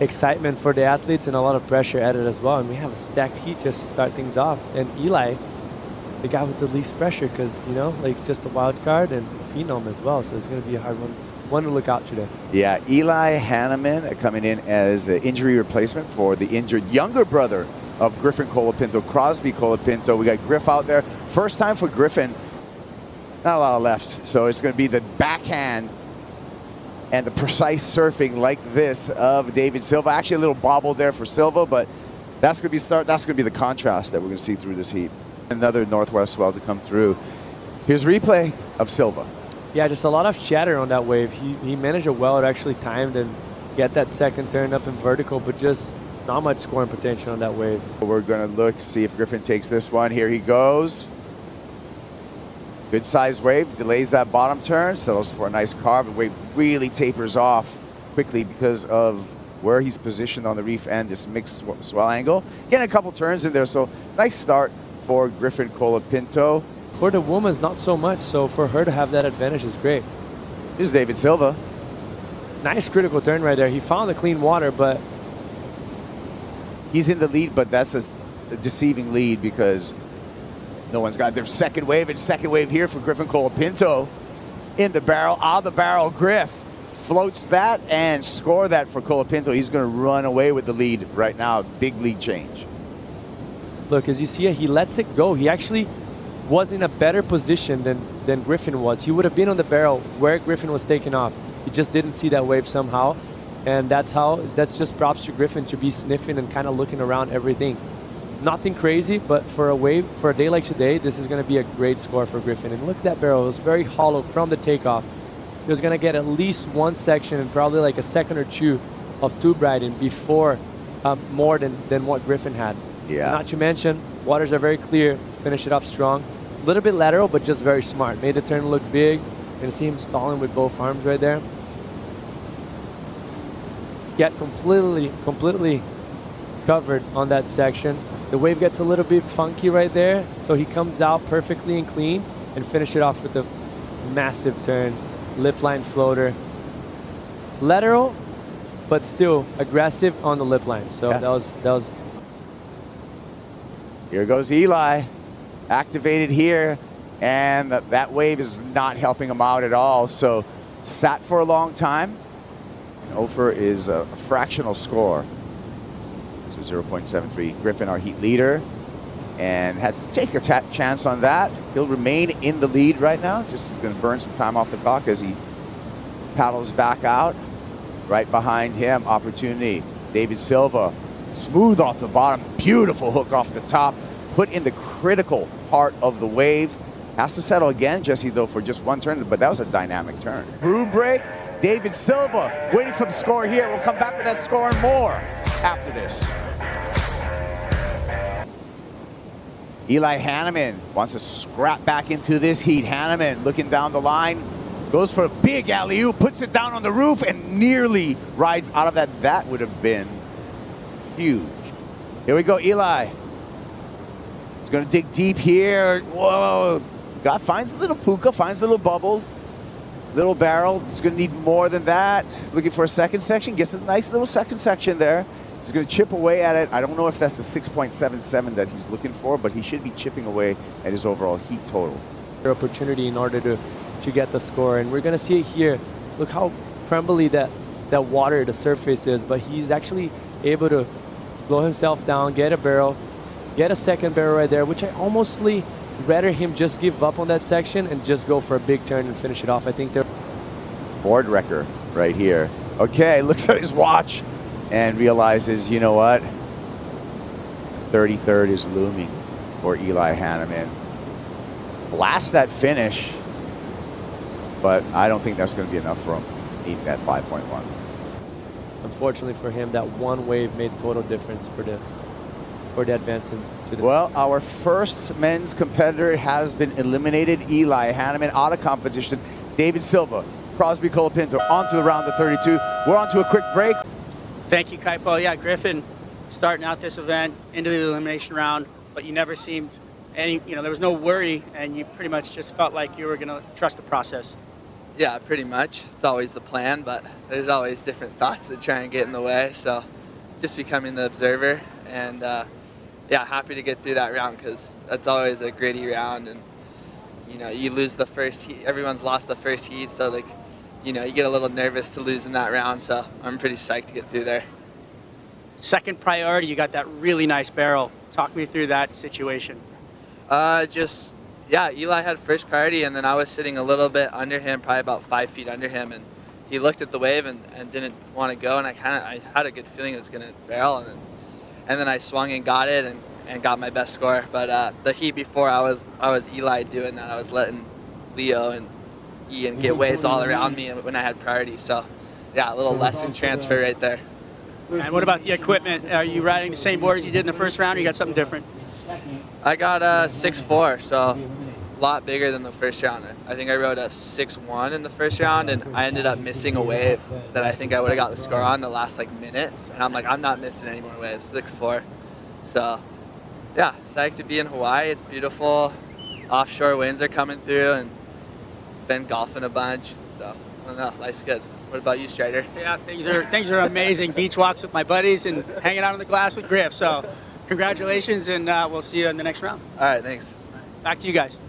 excitement for the athletes and a lot of pressure added as well. And we have a stacked heat just to start things off. And Eli, the guy with the least pressure, because, you know, like just a wild card and phenom as well. So it's going to be a hard one to look out today. Yeah, Eli Hanneman coming in as an injury replacement for the injured younger brother of Griffin Colapinto, Crosby Colapinto. We got Griff out there. First time for Griffin. Not a lot of left. So it's going to be the backhand and the precise surfing like this of Deivid Silva. Actually, a little bobble there for Silva, but that's going to be the contrast that we're going to see through this heat. Another northwest swell to come through. Here's replay of Silva. Yeah, just a lot of chatter on that wave. He managed it well. It actually timed and get that second turn up in vertical, but just not much scoring potential on that wave. We're going to look to see if Griffin takes this one. Here he goes. Good sized wave, delays that bottom turn, settles for a nice carve. The wave really tapers off quickly because of where he's positioned on the reef and this mixed swell angle. Getting a couple turns in there, so nice start for Griffin Colapinto. For the women's, not so much, so for her to have that advantage is great. Here's Deivid Silva. Nice critical turn right there. He found the clean water, but he's in the lead, but that's a deceiving lead because no one's got their second wave, and second wave here for Griffin Colapinto. In the barrel, out of the barrel, Griff floats that and score that for Colapinto. He's going to run away with the lead right now. Big lead change. Look, as you see it, he lets it go. He actually was in a better position than Griffin was. He would have been on the barrel where Griffin was taking off. He just didn't see that wave somehow. And that's just props to Griffin to be sniffing and kind of looking around everything. Nothing crazy, but for a day like today, this is going to be a great score for Griffin. And look at that barrel. It was very hollow from the takeoff. He was going to get at least one section and probably like a second or two of tube riding before more than what Griffin had. Yeah. Not to mention, waters are very clear. Finish it off strong. A little bit lateral, but just very smart. Made the turn look big. You can see him stalling with both arms right there. Get completely covered on that section. The wave gets a little bit funky right there, so he comes out perfectly and clean and finish it off with a massive turn. Lip line floater. Lateral, but still aggressive on the lip line. So yeah. that was. Here goes Eli, activated here, and that wave is not helping him out at all. So sat for a long time. Ofer is a fractional score. This is 0.73. Griffin, our heat leader, and had to take a chance on that. He'll remain in the lead right now. Just going to burn some time off the clock as he paddles back out. Right behind him, opportunity. Deivid Silva, smooth off the bottom, beautiful hook off the top, put in the critical part of the wave. Has to settle again, Jesse, though, for just one turn, but that was a dynamic turn. Brew break. Deivid Silva waiting for the score here. We'll come back with that score and more after this. Eli Hanneman wants to scrap back into this heat. Hanneman looking down the line, goes for a big alley-oop, puts it down on the roof, and nearly rides out of that. That would have been huge. Here we go, Eli. He's going to dig deep here. Whoa. Finds a little puka, finds a little bubble. Little barrel. He's going to need more than that. Looking for a second section. Gets a nice little second section there. He's going to chip away at it. I don't know if that's the 6.77 that he's looking for, but he should be chipping away at his overall heat total. Opportunity in order to get the score, and we're going to see it here. Look how crumbly that water, the surface is, but he's actually able to slow himself down, get a barrel, get a second barrel right there, which I almostly rather him just give up on that section and just go for a big turn and finish it off. I think they're board wrecker right here. Okay, looks at his watch and realizes, you know what? 33rd is looming for Eli Hanneman. Blast that finish, but I don't think that's going to be enough for him. Need that 5.1. Unfortunately for him, that one wave made total difference for the advance to the. Well, our first men's competitor has been eliminated. Eli Hanneman out of competition. Deivid Silva, Crosby Colapinto onto the round of 32. We're on to a quick break. Thank you, Kaipo. Yeah, Griffin starting out this event into the elimination round, but you never seemed there was no worry, and you pretty much just felt like you were going to trust the process. Yeah, pretty much. It's always the plan, but there's always different thoughts that try and get in the way. So just becoming the observer, and yeah, happy to get through that round because that's always a gritty round. And you know, you lose the first heat. Everyone's lost the first heat, so like, you know, you get a little nervous to lose in that round. So I'm pretty psyched to get through there. Second priority, you got that really nice barrel. Talk me through that situation. Yeah, Eli had first priority, and then I was sitting a little bit under him, probably about 5 feet under him, and he looked at the wave and didn't want to go, and I had a good feeling it was going to barrel, and then I swung and got it and got my best score. But the heat before, I was Eli doing that. I was letting Leo and Ian get waves all around me when I had priority. So yeah, a little lesson transfer right there. And what about the equipment? Are you riding the same board as you did in the first round, or you got something different? I got a 6.4, so a lot bigger than the first round. I think I rode a 6.1 in the first round, and I ended up missing a wave that I think I would have got the score on the last like minute. And I'm like, I'm not missing any more waves. 6.4. So yeah, psyched to be in Hawaii. It's beautiful. Offshore winds are coming through, and been golfing a bunch. So I don't know, life's good. What about you, Strider? Yeah, things are amazing. Beach walks with my buddies and hanging out on the glass with Griff. So congratulations, and we'll see you in the next round. All right, thanks. Back to you guys.